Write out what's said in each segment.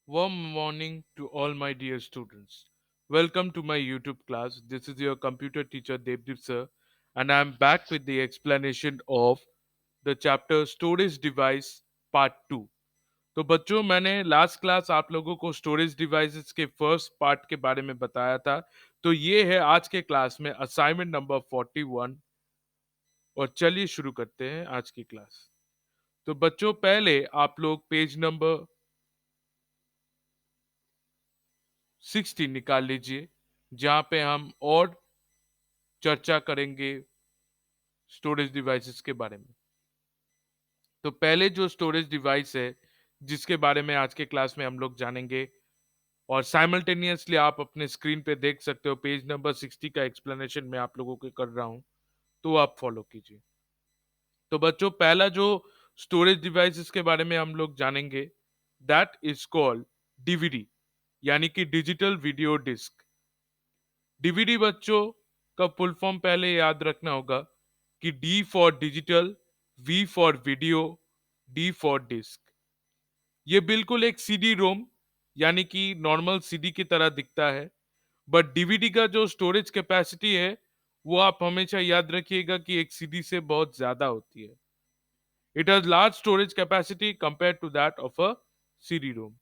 Warm morning to all my dear students. Welcome to my YouTube class. This is your computer teacher Devdeep sir, and I am back with the explanation of the chapter Storage Device Part 2. तो बच्चों मैंने last class आप लोगों को storage devices के first part के बारे में बताया था। तो ये है आज के क्लास में असाइनमेंट नंबर 41 और चलिए शुरू करते हैं आज की क्लास। तो बच्चों पहले आप लोग पेज नंबर 60 निकाल लीजिए जहां पे हम और चर्चा करेंगे स्टोरेज डिवाइसेस के बारे में। तो पहले जो स्टोरेज डिवाइस है जिसके बारे में आज के क्लास में हम लोग जानेंगे और साइमल्टेनियसली आप अपने स्क्रीन पे देख सकते हो, पेज नंबर 60 का एक्सप्लेनेशन मैं आप लोगों को कर रहा हूं, तो आप फॉलो कीजिए। तो बच्चों पहला जो स्टोरेज डिवाइसेस के बारे में हम लोग जानेंगे दैट इज कॉल्ड डीवीडी, यानी कि डिजिटल वीडियो डिस्क। डीवीडी बच्चों का फुल फॉर्म पहले याद रखना होगा कि D for digital, V for video, D for disc. ये बिल्कुल एक सीडी रोम यानी कि नॉर्मल सीडी की तरह दिखता है, बट डीवीडी का जो स्टोरेज कैपेसिटी है वो आप हमेशा याद रखिएगा कि एक सीडी से बहुत ज्यादा होती है। It has large storage capacity compare to that of a CD ROM.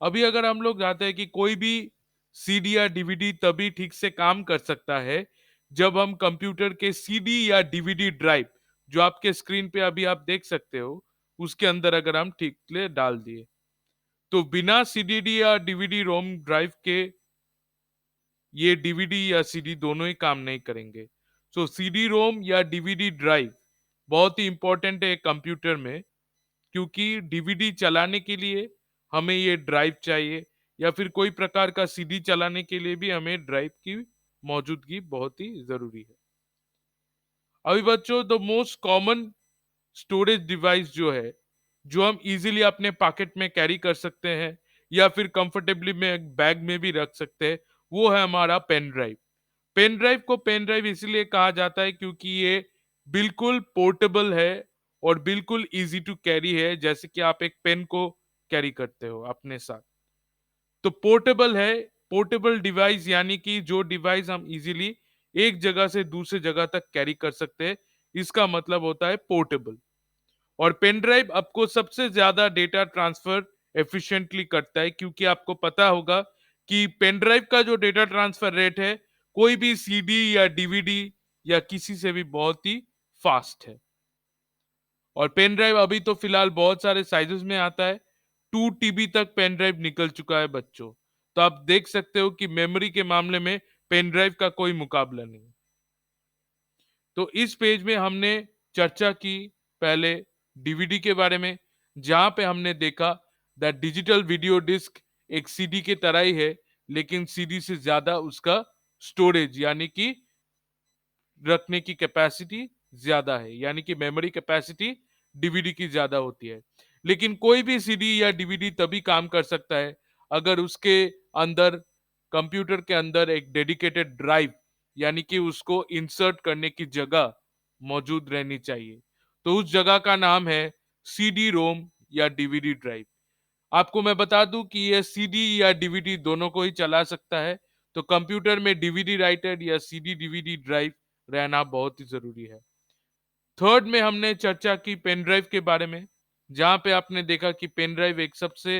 अभी अगर हम लोग चाहते हैं कि कोई भी सीडी या डीवीडी तभी ठीक से काम कर सकता है जब हम कंप्यूटर के सीडी या डीवीडी ड्राइव, जो आपके स्क्रीन पे अभी आप देख सकते हो, उसके अंदर अगर हम ठीक से डाल दिए, तो बिना सीडीडी या डीवीडी रोम ड्राइव के ये डीवीडी या सीडी दोनों ही काम नहीं करेंगे। सो सीडी रोम या डीवीडी ड्राइव बहुत ही इंपॉर्टेंट है कंप्यूटर में, क्योंकि डीवीडी चलाने के लिए हमें ये ड्राइव चाहिए या फिर कोई प्रकार का सीडी चलाने के लिए भी हमें ड्राइव की मौजूदगी बहुत ही जरूरी है। अभी बच्चों the most common storage device जो है, जो हम इजीली अपने पॉकेट में कैरी कर सकते हैं या फिर कंफर्टेबली में बैग में भी रख सकते हैं, वो है हमारा पेन ड्राइव। पेन ड्राइव को पेन ड्राइव इसलिए कहा जाता है क्योंकि ये बिल्कुल पोर्टेबल है और बिल्कुल इजी टू कैरी है, जैसे कि आप एक पेन को कैरी करते हो अपने साथ। तो पोर्टेबल है, पोर्टेबल डिवाइस यानी कि जो डिवाइस हम इजीली एक जगह से दूसरे जगह तक कैरी कर सकते हैं, इसका मतलब होता है पोर्टेबल। और पेन ड्राइव आपको सबसे ज्यादा डेटा ट्रांसफर एफिशिएंटली करता है, क्योंकि आपको पता होगा कि पेन ड्राइव का जो डेटा ट्रांसफर रेट है कोई भी सीडी या डीवीडी या किसी से भी बहुत ही फास्ट है। और पेन ड्राइव अभी तो फिलहाल बहुत सारे साइजेस में आता है, 2 टीबी तक पेन ड्राइव निकल चुका है बच्चों। तो आप देख सकते हो कि मेमोरी के मामले में पेन ड्राइव का कोई मुकाबला नहीं। तो इस पेज में हमने चर्चा की पहले डीवीडी के बारे में, जहां पे हमने देखा दैट डिजिटल वीडियो डिस्क एक सीडी के तरह ही है, लेकिन सीडी से ज्यादा उसका स्टोरेज यानी कि रखने की कैपेसिटी ज्यादा है, यानी कि मेमोरी कैपेसिटी डीवीडी की ज्यादा होती है। लेकिन कोई भी सीडी या डीवीडी तभी काम कर सकता है अगर उसके अंदर, कंप्यूटर के अंदर एक डेडिकेटेड ड्राइव यानी कि उसको इंसर्ट करने की जगह मौजूद रहनी चाहिए। तो उस जगह का नाम है सीडी रोम या डीवीडी ड्राइव। आपको मैं बता दूं कि ये सीडी या डीवीडी दोनों को ही चला सकता है, तो कंप्यूटर में डीवीडी राइटर या सीडी डीवीडी ड्राइव रहना बहुत ही जरूरी है। थर्ड में हमने चर्चा की पेन ड्राइव के बारे में, जहां पे आपने देखा कि पेन ड्राइव एक सबसे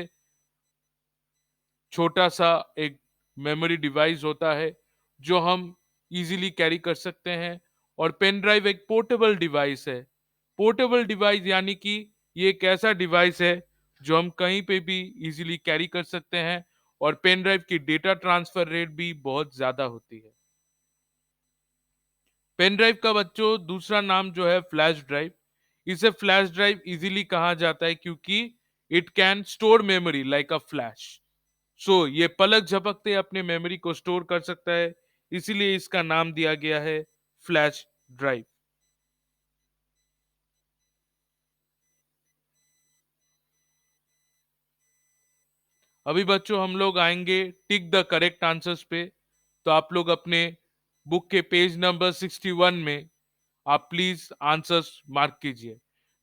छोटा सा एक मेमोरी डिवाइस होता है जो हम इजीली कैरी कर सकते हैं। और पेन ड्राइव एक पोर्टेबल डिवाइस है। पोर्टेबल डिवाइस यानी कि ये एक ऐसा डिवाइस है जो हम कहीं पे भी इजीली कैरी कर सकते हैं, और पेन ड्राइव की डेटा ट्रांसफर रेट भी बहुत ज्यादा होती है। पेन ड्राइव का बच्चों दूसरा नाम जो है फ्लैश ड्राइव। इसे फ्लैश ड्राइव इजीली कहा जाता है क्योंकि it can store memory like a flash. So ये पलक झपकते अपने मेमोरी को स्टोर कर सकता है, इसीलिए इसका नाम दिया गया है फ्लैश ड्राइव। अभी बच्चों हम लोग आएंगे टिक द करेक्ट आंसर्स पे। तो आप लोग अपने बुक के पेज नंबर 61 में आप प्लीज आंसर्स मार्क कीजिए।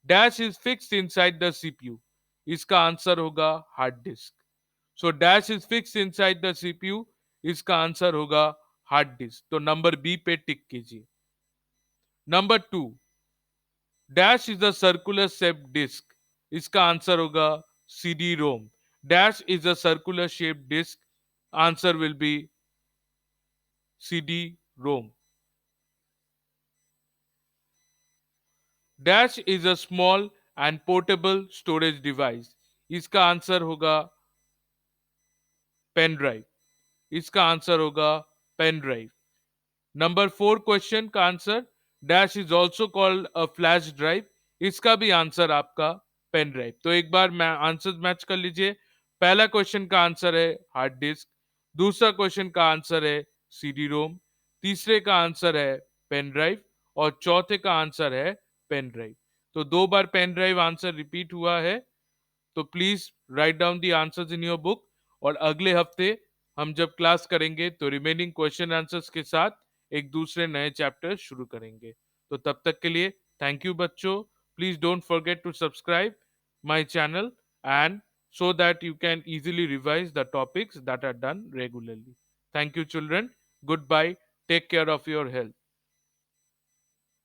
Dash is fixed inside the CPU. इसका आंसर होगा hard disk. So dash is fix inside the CPU, इसका आंसर होगा हार्ड डिस्क। तो नंबर बी पे टिक कीजिए। Number two, dash is a circular shape disk, इसका answer होगा CD ROM. Dash is a circular shape disk, answer will be CD ROM. Dash is a small and portable storage device. इसका answer होगा pen drive. इसका answer होगा pen drive. Number 4 question का answer, dash is also called a flash drive, इसका भी answer आपका pen drive. तो एक बार मैं आंसर मैच कर लीजिए। पहला क्वेश्चन का आंसर है हार्ड डिस्क, दूसरा क्वेश्चन का आंसर है सीडी रोम, तीसरे का आंसर है पेन ड्राइव और चौथे का आंसर है पेन ड्राइव। तो दो बार पेन ड्राइव आंसर रिपीट हुआ है। तो please write down the answers in your book, और अगले हफ्ते हम जब क्लास करेंगे तो रिमेनिंग क्वेश्चन आंसर्स के साथ एक दूसरे नए चैप्टर शुरू करेंगे। तो तब तक के लिए थैंक यू बच्चों। Please don't forget to subscribe my channel and so that you can easily revise the topics that are done regularly. Thank you children. Goodbye. Take care of your health.